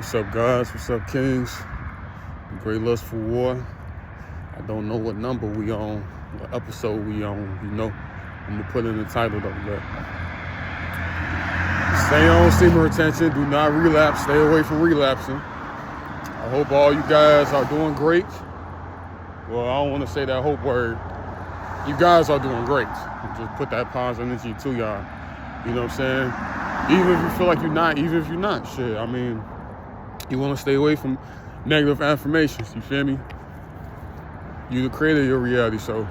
What's up, guys? What's up, kings? The Great Lustful War. I don't know what number we on, what episode we on, you know. I'm gonna put in the title though, but stay on semen retention. Do not relapse. Stay away from relapsing. I hope all you guys are doing great. Well, I don't want to say that hope word. You guys are doing great. Just put that positive energy to y'all. You know what I'm saying? Even if you feel like you're not, even if you're not, shit. I mean, you want to stay away from negative affirmations. You feel me? You the creator of your reality, so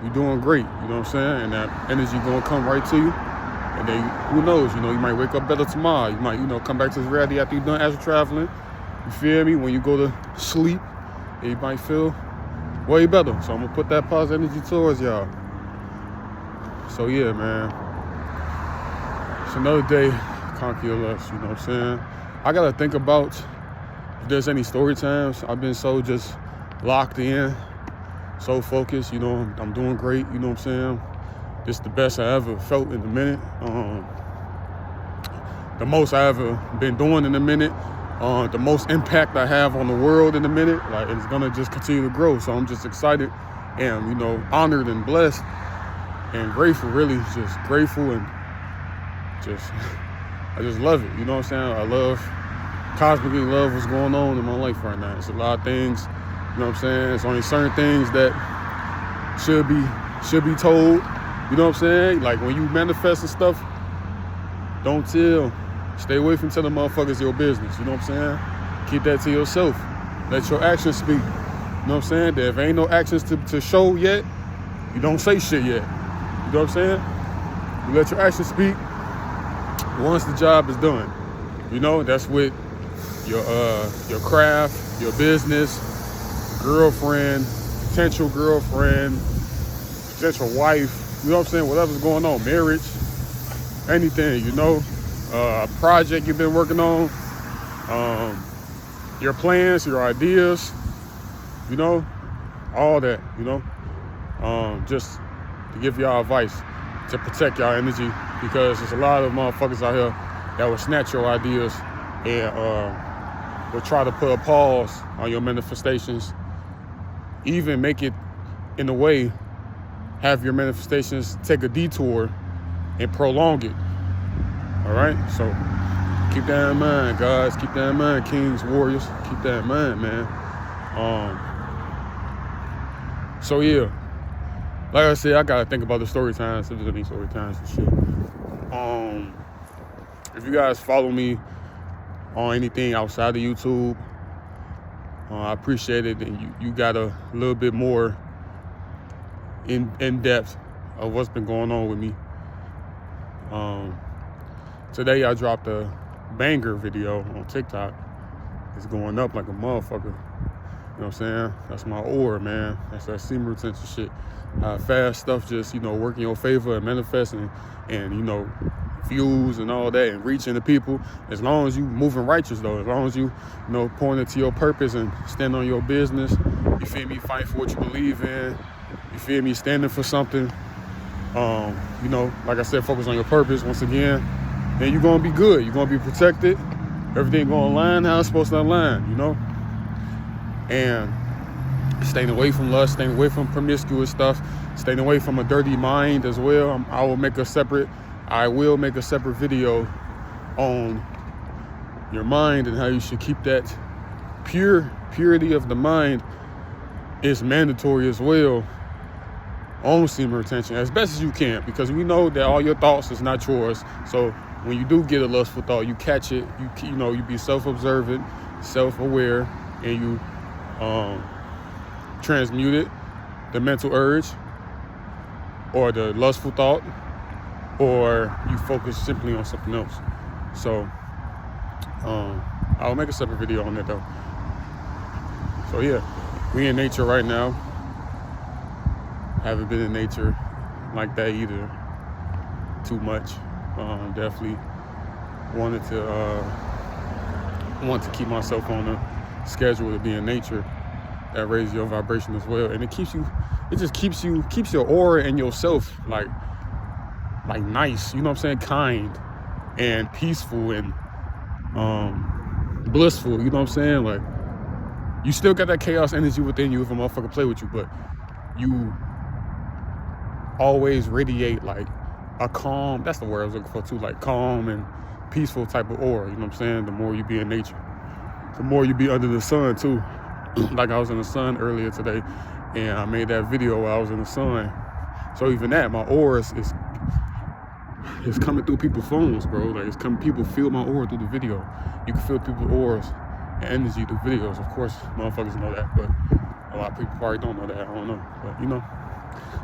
you're doing great. You know what I'm saying? And that energy gonna come right to you. And then who knows? You know, you might wake up better tomorrow. You might, come back to this reality after you've done astral traveling. You feel me? When you go to sleep, you might feel way better. So I'm gonna put that positive energy towards y'all. So yeah, man. It's another day, conquer your lust, you know what I'm saying? I gotta think about if there's any story times. I've been so just locked in, so focused, I'm doing great, you know what I'm saying? This is the best I ever felt in a minute. The most I ever been doing in a minute. The most impact I have on the world in a minute. Like, it's gonna just continue to grow. So I'm just excited and, honored and blessed and grateful, really, just grateful and I just love it, you know what I'm saying? I cosmically love what's going on in my life right now. It's a lot of things, you know what I'm saying? It's only certain things that should be told, you know what I'm saying? Like when you manifest and stuff, stay away from telling motherfuckers your business, you know what I'm saying? Keep that to yourself. Let your actions speak, you know what I'm saying? That if ain't no actions to show yet, you don't say shit yet, you know what I'm saying? You let your actions speak once the job is done. That's with your craft, your business, girlfriend, potential wife, you know what I'm saying? Whatever's going on, marriage, anything, a project you've been working on, your plans, your ideas, all that, just to give y'all advice to protect y'all energy, because there's a lot of motherfuckers out here that will snatch your ideas and will try to put a pause on your manifestations, even make it, in a way, have your manifestations take a detour and prolong it. All right? So keep that in mind, guys. Keep that in mind, kings, warriors. Keep that in mind, man. So yeah. Like I said, I gotta think about the story times, if there's any story times and shit. If you guys follow me on anything outside of YouTube, I appreciate it. And you got a little bit more in depth of what's been going on with me. Today I dropped a banger video on TikTok. It's going up like a motherfucker. You know what I'm saying? That's my aura, man. That's that semen retention shit. Fast stuff just, work in your favor and manifesting and, views and all that and reaching the people. As long as you moving righteous, though. As long as you, pointing to your purpose and stand on your business. You feel me? Fight for what you believe in. You feel me? Standing for something. Like I said, focus on your purpose once again. Then you're going to be good. You're going to be protected. Everything going to align how it's supposed to align, And staying away from lust, staying away from promiscuous stuff, staying away from a dirty mind as well. I will make a separate video on your mind and how you should keep that purity of the mind is mandatory as well on semen retention as best as you can, because we know that all your thoughts is not yours. So when you do get a lustful thought, you catch it, you be self-observant, self-aware, and you transmute it, the mental urge or the lustful thought, or you focus simply on something else. So I'll make a separate video on that though. So yeah, we in nature right now. Haven't been in nature like that either too much. Definitely want to keep myself on a schedule to be in nature that raises your vibration as well, and it keeps your aura and yourself like nice, kind and peaceful and blissful, you know what I'm saying? Like, you still got that chaos energy within you if a motherfucker play with you, but you always radiate like a calm, that's the word I was looking for too, like calm and peaceful type of aura, you know what I'm saying? The more you be in nature, the more you be under the sun too. Like I was in the sun earlier today and I made that video while I was in the sun. So even that, my aura is coming through people's phones, bro. Like it's coming, people feel my aura through the video. You can feel people's auras and energy through videos. Of course, motherfuckers know that, but a lot of people probably don't know that. I don't know, but you know.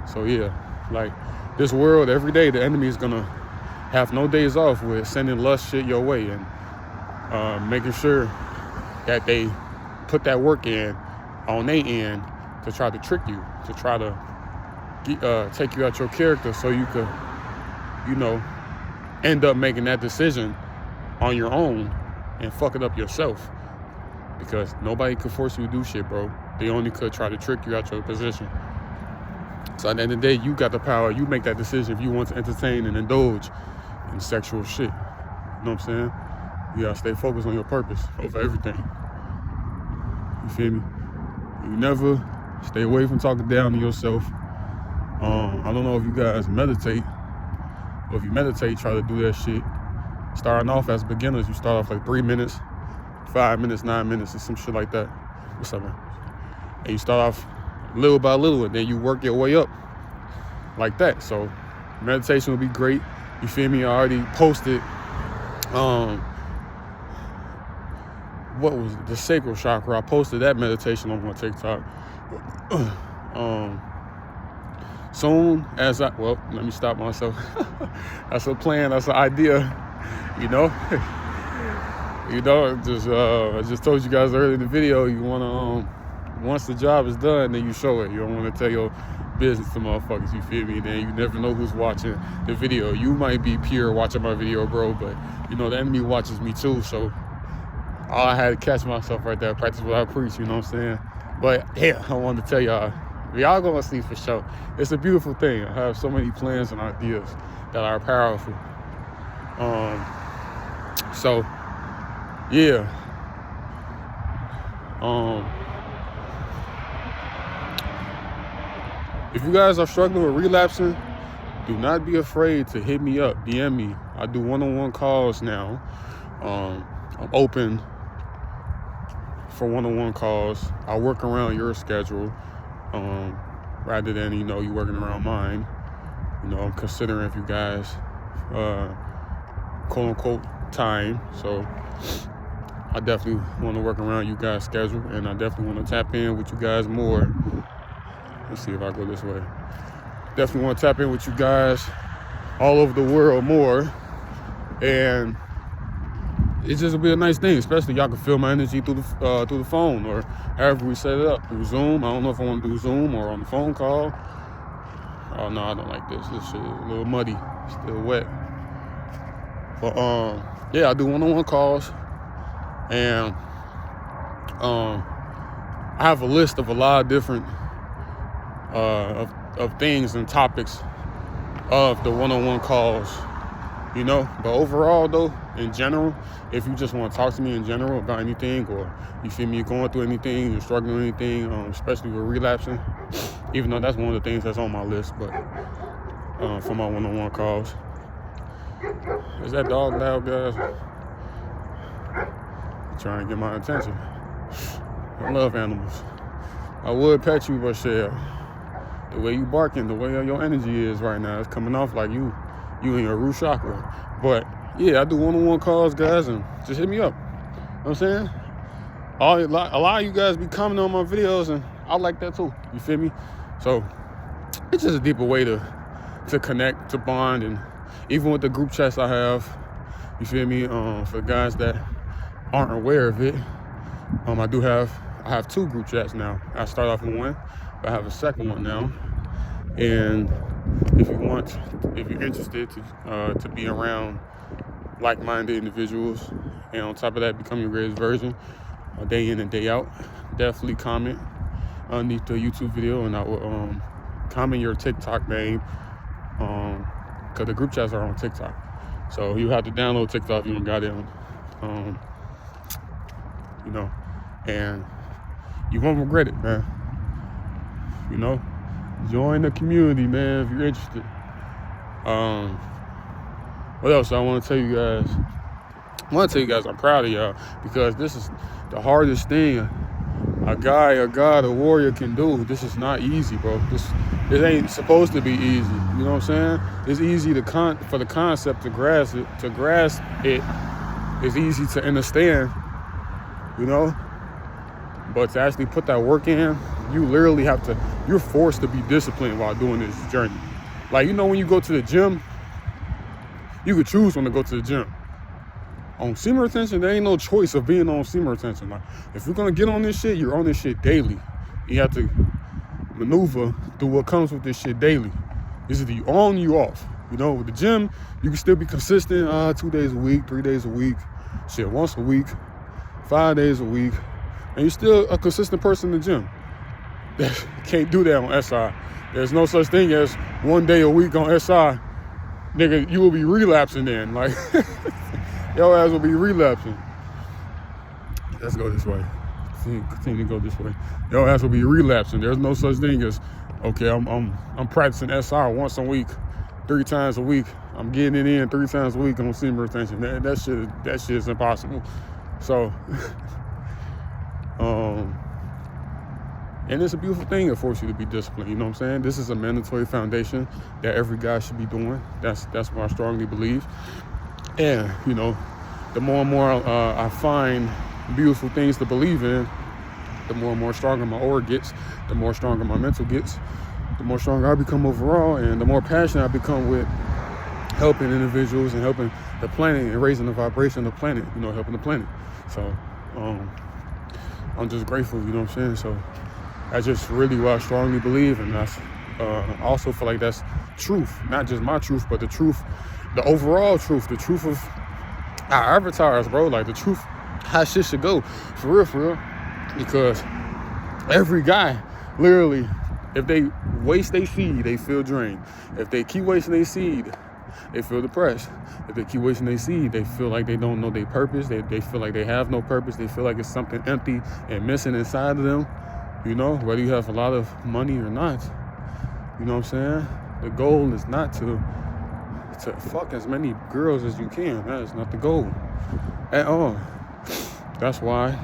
So yeah, like this world, every day the enemy is gonna have no days off with sending lust shit your way and making sure that they put that work in on their end to try to trick you, to try to take you out your character so you could, you know, end up making that decision on your own and fuck it up yourself. Because nobody could force you to do shit, bro. They only could try to trick you out your position. So at the end of the day, you got the power. You make that decision if you want to entertain and indulge in sexual shit. You know what I'm saying? You gotta stay focused on your purpose over everything. You feel me? You never stay away from talking down to yourself. I don't know if you guys meditate, but if you meditate, try to do that shit. Starting off as beginners, you start off like 3 minutes, 5 minutes, 9 minutes, or some shit like that. What's up, man? And you start off little by little, and then you work your way up like that. So meditation will be great. You feel me? I already posted what was it? The sacral chakra. I posted that meditation on my TikTok. Soon as let me stop myself. That's a plan, that's an idea, you know. I just told you guys earlier in the video, you wanna once the job is done, then you show it. You don't want to tell your business to motherfuckers, you feel me? Then you never know who's watching the video. You might be pure watching my video, bro, but you know the enemy watches me too. So all I had to catch myself right there, practice what I preach, you know what I'm saying? But yeah, I wanted to tell y'all gonna see for sure. It's a beautiful thing. I have so many plans and ideas that are powerful. So yeah. If you guys are struggling with relapsing, do not be afraid to hit me up, DM me. I do one-on-one calls now. I'm open for one-on-one calls. I work around your schedule, rather than, you know, you working around mine. You know, I'm considering if you guys, quote unquote, time. So I definitely want to work around you guys' schedule, and I definitely want to tap in with you guys more. Let's see if I go this way. Definitely want to tap in with you guys all over the world more. And it just will be a nice thing, especially y'all can feel my energy through the phone, or however we set it up, through Zoom. I don't know if I want to do Zoom or on the phone call. Oh no, I don't like this. This shit is a little muddy, still wet. But yeah, I do one-on-one calls, and I have a list of a lot of different of things and topics of the one-on-one calls, you know. But overall though, in general, if you just want to talk to me in general about anything, or you feel me, you're going through anything, you're struggling with anything, especially with relapsing, even though that's one of the things that's on my list, but for my one-on-one calls. Is that dog loud, guys? Trying to get my attention. I love animals. I would pet you, but shit, the way you barking, the way your energy is right now, it's coming off like you in your root chakra. But yeah, I do one-on-one calls, guys, and just hit me up. You know what I'm saying? A lot of you guys be commenting on my videos, and I like that too. You feel me? So it's just a deeper way to connect, to bond, and even with the group chats I have, you feel me? For the guys that aren't aware of it, I have 2 group chats now. I start off with one, but I have a second one now. And if you're interested to be around like-minded individuals, and on top of that, become your greatest version, day in and day out, definitely comment underneath the YouTube video, and I will comment your TikTok name, because the group chats are on TikTok. So you have to download TikTok if you don't got it on. you know, and you won't regret it, man. You know, join the community, man, if you're interested. What else I want to tell you guys? I want to tell you guys I'm proud of y'all, because this is the hardest thing a guy, a warrior can do. This is not easy, bro. This ain't supposed to be easy. You know what I'm saying? It's easy for the concept to grasp it. To grasp it is easy to understand, you know. But to actually put that work in, you literally have to. You're forced to be disciplined while doing this journey. Like, you know, when you go to the gym, you could choose when to go to the gym. On semen retention, there ain't no choice of being on semen retention. Like, if you're gonna get on this shit, you're on this shit daily. You have to maneuver through what comes with this shit daily. It's either you on, you off. You know, with the gym, you can still be consistent, 2 days a week, 3 days a week, shit, once a week, 5 days a week, and you're still a consistent person in the gym. Can't do that on SI. There's no such thing as 1 day a week on SI. Nigga, you will be relapsing then. Like, your ass will be relapsing. Let's go this way. Continue to go this way. Your ass will be relapsing. There's no such thing as, okay, I'm practicing SR once a week, 3 times a week. I'm getting it in 3 times a week on semen retention. That shit is impossible. So, and it's a beautiful thing to force you to be disciplined. You know what I'm saying? This is a mandatory foundation that every guy should be doing. That's what I strongly believe. And, you know, the more and more I find beautiful things to believe in, the more and more stronger my aura gets, the more stronger my mental gets, the more stronger I become overall, and the more passionate I become with helping individuals and helping the planet and raising the vibration of the planet, you know, helping the planet. So I'm just grateful, you know what I'm saying? So that's just really what I strongly believe, and that's I also feel like that's truth, not just my truth, but the truth, the overall truth, the truth of our avatars, bro. Like, the truth, how shit should go, for real. Because every guy, literally, if they waste their seed, they feel drained. If they keep wasting their seed, they feel depressed. If they keep wasting their seed, they feel like they don't know their purpose. They feel like they have no purpose. They feel like it's something empty and missing inside of them. You know, whether you have a lot of money or not. You know what I'm saying? The goal is not to fuck as many girls as you can. That is not the goal at all. That's why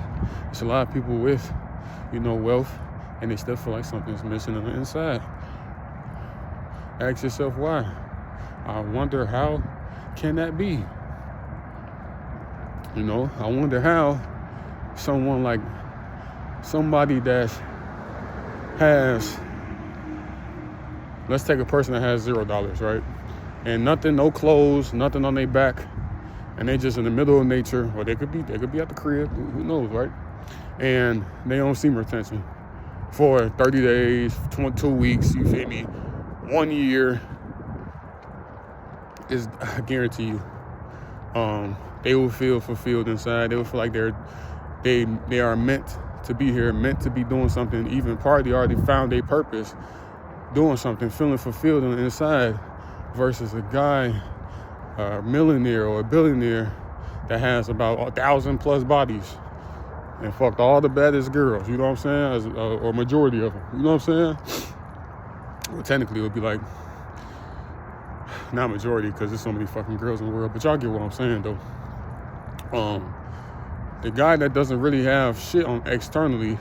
there's a lot of people with, you know, wealth, and they still feel like something's missing on the inside. Ask yourself why. I wonder, how can that be? You know, I wonder how somebody that has, let's take a person that has $0, right? And nothing, no clothes, nothing on their back, and they just in the middle of nature, or they could be at the crib, who knows, right? And they on semen retention for 30 days, 22 weeks, you feel me? 1 year. Is, I guarantee you, they will feel fulfilled inside. They will feel like they are meant to be here, meant to be doing something, even partly already found their purpose, doing something, feeling fulfilled on the inside, versus a guy, a millionaire or a billionaire that has about 1,000+ bodies and fucked all the baddest girls, you know what I'm saying? Or majority of them, you know what I'm saying? Well, technically it would be like, not majority, because there's so many fucking girls in the world, but y'all get what I'm saying though. The guy that doesn't really have shit on externally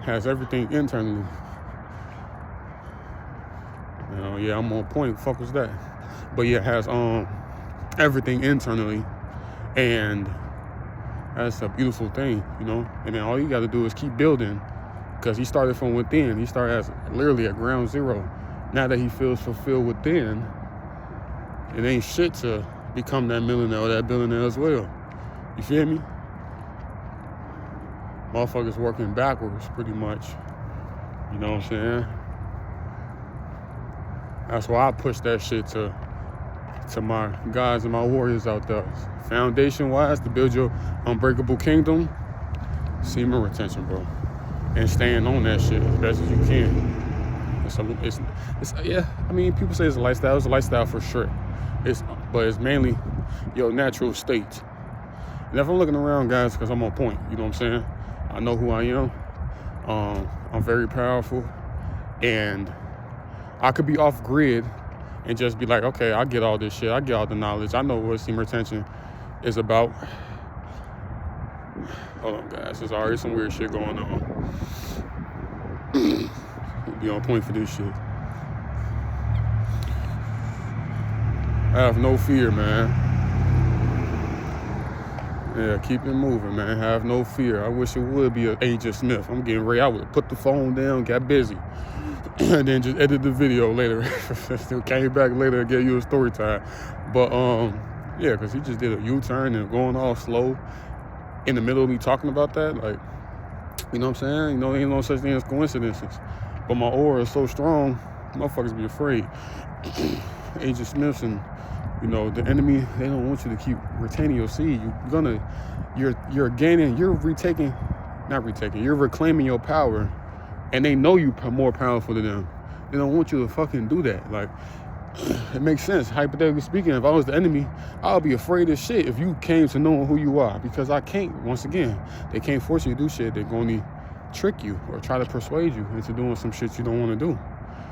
has everything internally. You know, yeah, I'm on point. Fuck was that? But yeah, has everything internally, and that's a beautiful thing, you know. And then all you got to do is keep building, because he started from within. He started as literally at ground zero. Now that he feels fulfilled within, it ain't shit to become that millionaire or that billionaire as well. You feel me? Motherfuckers working backwards, pretty much. You know what I'm saying? That's why I push that shit to my guys and my warriors out there. Foundation-wise, to build your unbreakable kingdom, semen retention, bro. And staying on that shit as best as you can. It's yeah, I mean, people say it's a lifestyle. It's a lifestyle for sure. But it's mainly your natural state. And if I'm looking around, guys, because I'm on point, you know what I'm saying? I know who I am. I'm very powerful, and I could be off grid and just be like, okay, I get all this shit. I get all the knowledge. I know what semen retention is about. Hold on, guys. There's already some weird shit going on. Be on point for this shit. I have no fear, man. Yeah, keep it moving, man. Have no fear. I wish it would be an Agent Smith. I'm getting ready. I would have put the phone down, got busy, and then just edited the video later. Still came back later and gave you a story time. But yeah, because he just did a U-turn and going all slow in the middle of me talking about that. Like, you know what I'm saying? You know, there ain't no such thing as coincidences. But my aura is so strong, motherfuckers be afraid. Agent Smiths and, you know, the enemy, they don't want you to keep retaining your seed. You're reclaiming your power, and they know you more powerful than them. They don't want you to fucking do that. Like, it makes sense. Hypothetically speaking, if I was the enemy, I'll be afraid of shit if you came to knowing who you are, because I can't, once again, they can't force you to do shit. They're going to trick you or try to persuade you into doing some shit you don't want to do.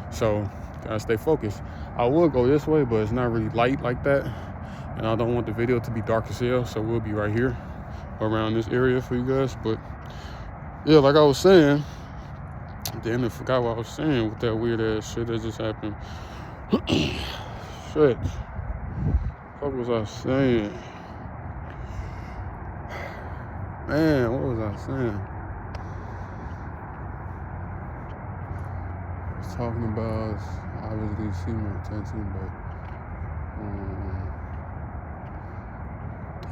So, gotta stay focused. I will go this way, but it's not really light like that, and I don't want the video to be dark as hell, so we'll be right here around this area for you guys. But yeah, like I was saying, damn, I forgot what I was saying with that weird ass shit that just happened. Shit. What was I saying? Man, what was I saying? I was talking about obviously semen retention, but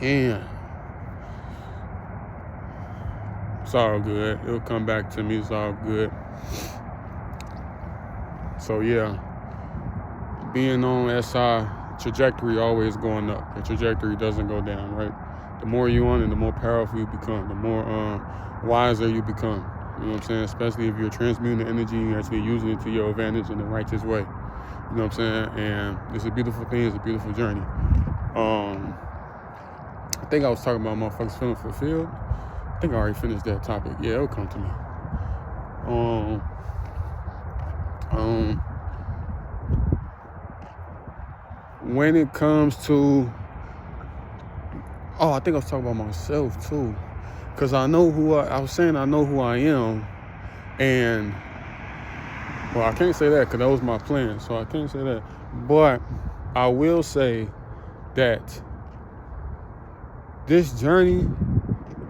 yeah. It's all good. It'll come back to me. It's all good. So yeah, being on SI, trajectory always going up. The trajectory doesn't go down, right? The more you on it, the more powerful you become, the more wiser you become. You know what I'm saying? Especially if you're transmuting the energy and actually using it to your advantage in the righteous way. You know what I'm saying? And it's a beautiful thing. It's a beautiful journey. I think I was talking about motherfuckers feeling fulfilled. I think I already finished that topic. Yeah, it'll come to me. When it comes to, I think I was talking about myself too, because I know I was saying I know who I am, and well, I can't say that because that was my plan, so I can't say that. But I will say that this journey,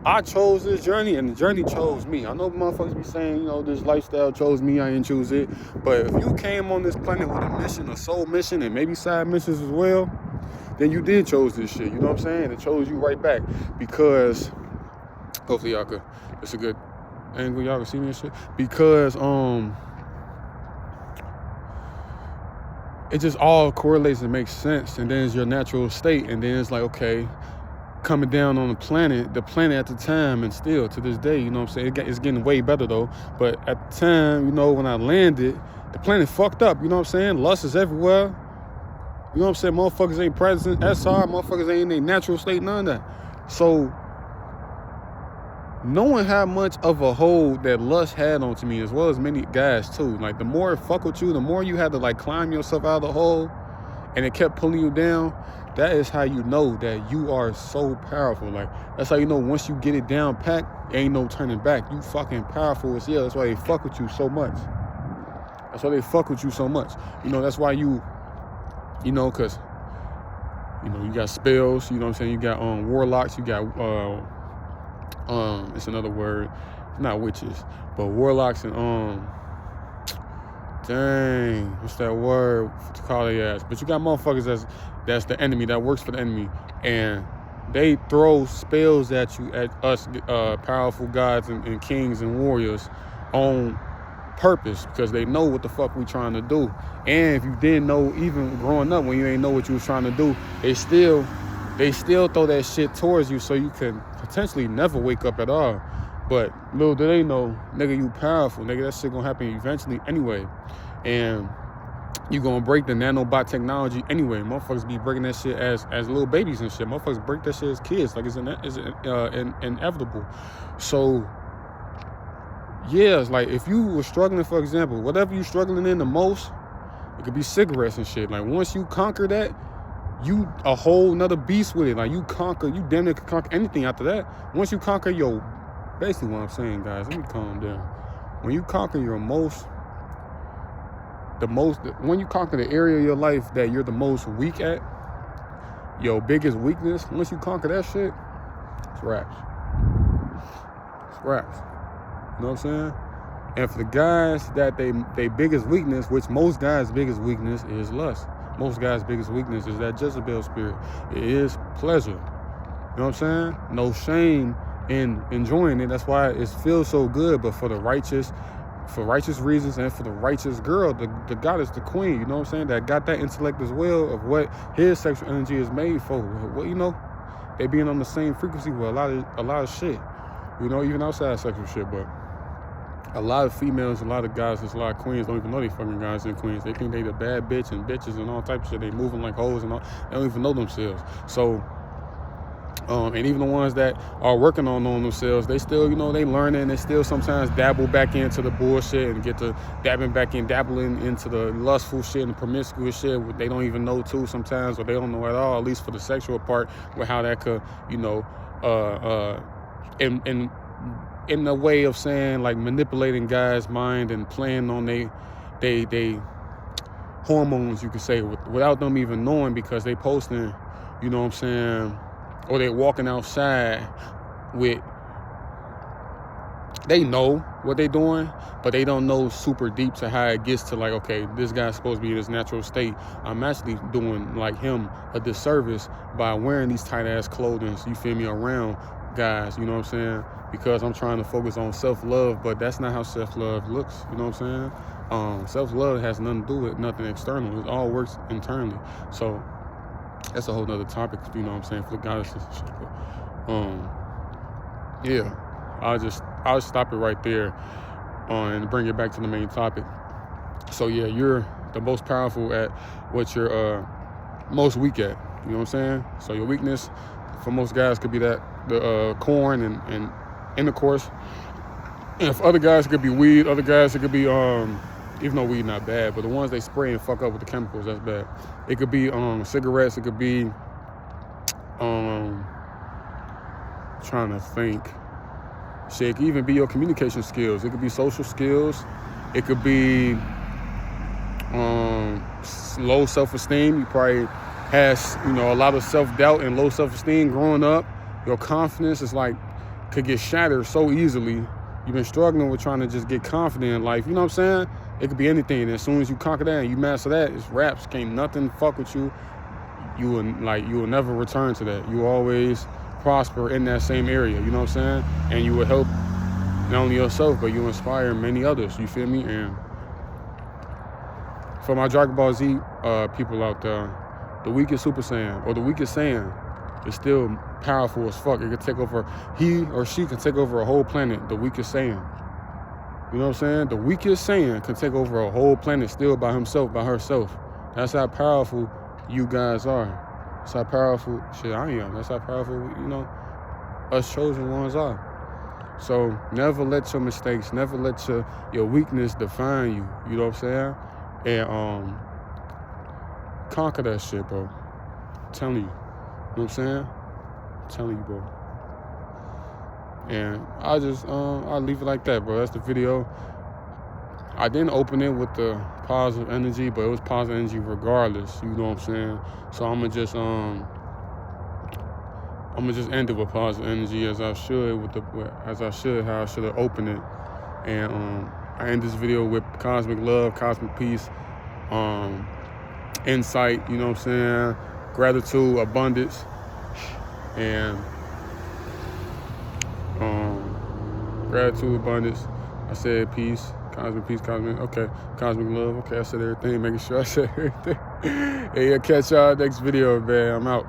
I chose this journey, and the journey chose me. I know motherfuckers be saying, you know, this lifestyle chose me, I didn't choose it. But if you came on this planet with a mission, a soul mission, and maybe side missions as well, then you did chose this shit. You know what I'm saying? It chose you right back, because hopefully y'all could, it's a good angle, y'all can see me and shit. Because it just all correlates and makes sense, and then it's your natural state, and then it's like, okay, coming down on the planet at the time, and still to this day, you know what I'm saying? It's getting way better though. But at the time, you know, when I landed, the planet fucked up, you know what I'm saying? Lust is everywhere. You know what I'm saying? Motherfuckers ain't present SR, motherfuckers ain't in their natural state, none of that. So, knowing how much of a hold that lust had onto me, as well as many guys too. Like, the more it fuck with you, the more you had to like climb yourself out of the hole, and it kept pulling you down. That is how you know that you are so powerful. Like, that's how you know once you get it down packed, ain't no turning back. You fucking powerful as hell. That's why they fuck with you so much. That's why they fuck with you so much. You know, that's why you know, because, you know, you got spells, you know what I'm saying? You got warlocks, you got, it's another word, not witches, but warlocks and, dang, what's that word to call their ass? But you got motherfuckers that's the enemy, that works for the enemy, and they throw spells at you, at us, powerful gods and kings and warriors, on purpose, because they know what the fuck we trying to do. And if you didn't know, even growing up, when you ain't know what you was trying to do, they still throw that shit towards you, so you can potentially never wake up at all. But little do they know, nigga, you powerful, nigga, that shit gonna happen eventually anyway. And You gonna break the nanobot technology anyway. Motherfuckers be breaking that shit as little babies and shit. Motherfuckers break that shit as kids. Like it's inevitable. So yeah, it's like if you were struggling, for example, whatever you struggling in the most, it could be cigarettes and shit. Like once you conquer that, you a whole nother beast with it. Like you damn near can conquer anything after that. Once you conquer basically what I'm saying, guys, let me calm down. When you conquer when you conquer the area of your life that you're the most weak at, your biggest weakness, once you conquer that shit, it's raps. It's raps. You know what I'm saying? And for the guys that they biggest weakness, which most guys' biggest weakness is lust. Most guys' biggest weakness is that Jezebel spirit. It is pleasure. You know what I'm saying? No shame in enjoying it. That's why it feels so good. But for righteous reasons and for the righteous girl, the goddess, the queen, you know what I'm saying? That got that intellect as well of what his sexual energy is made for. What, you know, they being on the same frequency with a lot of shit. You know, even outside sexual shit, but a lot of females, a lot of guys, there's a lot of queens don't even know they fucking guys and queens. They think they the bad bitch and bitches and all types of shit. They moving like hoes and all. They don't even know themselves. So, and even the ones that are working on themselves, they still, you know, they learning. They still sometimes dabble back into the bullshit and get to dabbling into the lustful shit and promiscuous shit. They don't even know too sometimes, or they don't know at all. At least for the sexual part, with how that could, you know, in the way of saying like manipulating guys' mind and playing on they hormones, you could say, without them even knowing, because they posting, you know what I'm saying, or they walking outside with, they know what they doing, but they don't know super deep to how it gets to like, okay, this guy's supposed to be in his natural state. I'm actually doing like him a disservice by wearing these tight ass clothing, you feel me, around guys, you know what I'm saying? Because I'm trying to focus on self-love, but that's not how self-love looks, you know what I'm saying? Self-love has nothing to do with nothing external. It all works internally. So that's a whole nother topic, you know what I'm saying, for the goddesses and shit. But, yeah, I'll stop it right there and bring it back to the main topic. So yeah, you're the most powerful at what you're most weak at, you know what I'm saying? So your weakness for most guys could be that the corn and intercourse. And for other guys, it could be weed. Other guys, it could be, even though weed not bad, but the ones they spray and fuck up with the chemicals, that's bad. It could be cigarettes. It could be, trying to think. Shit, it could even be your communication skills. It could be social skills. It could be low self-esteem. You probably has, you know, a lot of self-doubt and low self-esteem growing up. Your confidence is like, could get shattered so easily. You've been struggling with trying to just get confident in life. You know what I'm saying? It could be anything. And as soon as you conquer that and you master that, it's raps. Can't nothing fuck with you. You will never return to that. You always prosper in that same area. You know what I'm saying? And you will help not only yourself, but you inspire many others. You feel me? And for my Dragon Ball Z people out there, the weakest Super Saiyan or the weakest Saiyan is still powerful as fuck. It could take over, he or she can take over a whole planet, the weakest Saiyan. You know what I'm saying? The weakest Saiyan can take over a whole planet still by himself, by herself. That's how powerful you guys are. That's how powerful, shit, I am. That's how powerful, you know, us chosen ones are. So never let your mistakes, never let your weakness define you. You know what I'm saying? And conquer that shit, bro. I'm telling you. You know what I'm saying? I'm telling you, bro. And I'll leave it like that, bro. That's the video. I didn't open it with the positive energy, but it was positive energy regardless. You know what I'm saying? So I'm gonna just end it with positive energy as I should how I should have opened it. And I end this video with cosmic love, cosmic peace, insight. You know what I'm saying? Gratitude, abundance, and gratitude, abundance. I said peace, cosmic, okay, cosmic love. Okay, I said everything, making sure I said everything. Hey, I'll catch y'all next video, man. I'm out.